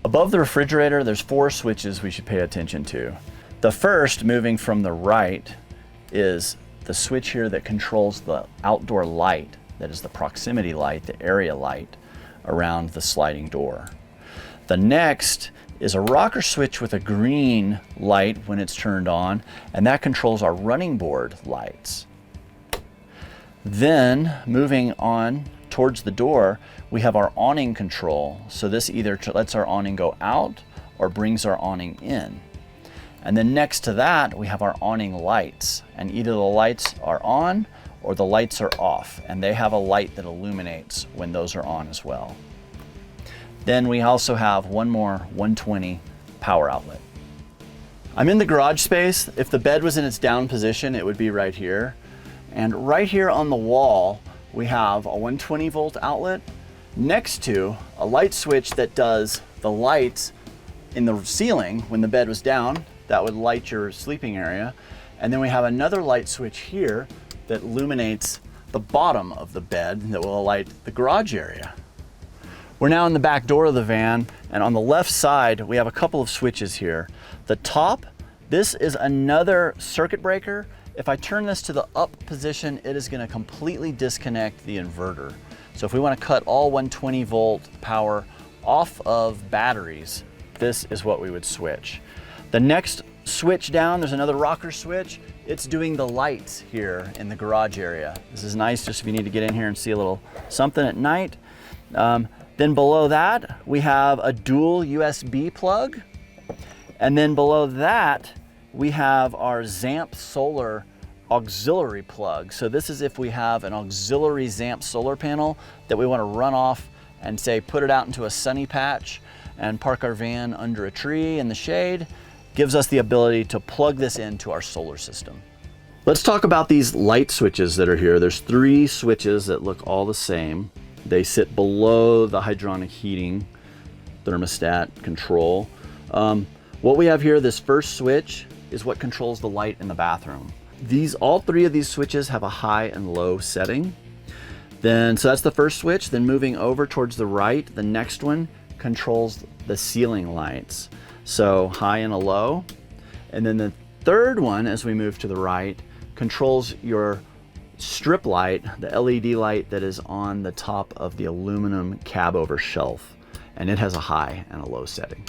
Above the refrigerator, there's 4 switches we should pay attention to. The first, moving from the right, is the switch here that controls the outdoor light, that is the proximity light, the area light around the sliding door. The next is a rocker switch with a green light when it's turned on, and that controls our running board lights. Then moving on towards the door, we have our awning control. So this either lets our awning go out or brings our awning in. And then next to that, we have our awning lights, and either the lights are on or the lights are off, and they have a light that illuminates when those are on as well. Then we also have one more 120 power outlet. I'm in the garage space. If the bed was in its down position, it would be right here. And right here on the wall, we have a 120 volt outlet next to a light switch that does the lights in the ceiling when the bed was down. That would light your sleeping area. And then we have another light switch here that illuminates the bottom of the bed that will light the garage area. We're now in the back door of the van, and on the left side, we have a couple of switches here. The top, this is another circuit breaker. If I turn this to the up position, it is going to completely disconnect the inverter. So if we want to cut all 120 volt power off of batteries, this is what we would switch. The next switch down, there's another rocker switch. It's doing the lights here in the garage area. This is nice just if you need to get in here and see a little something at night. Then below that, we have a dual USB plug. And then below that, we have our Zamp solar auxiliary plug. So this is if we have an auxiliary Zamp solar panel that we want to run off and say, put it out into a sunny patch and park our van under a tree in the shade. Gives us the ability to plug this into our solar system. Let's talk about these light switches that are here. There's 3 switches that look all the same. They sit below the hydronic heating thermostat control. What we have here, this first switch, is what controls the light in the bathroom. All 3 of these switches have a high and low setting. So that's the first switch. Then moving over towards the right, the next one controls the ceiling lights. So high and a low. And then the third one, as we move to the right, controls your strip light, the LED light that is on the top of the aluminum cab over shelf. And it has a high and a low setting.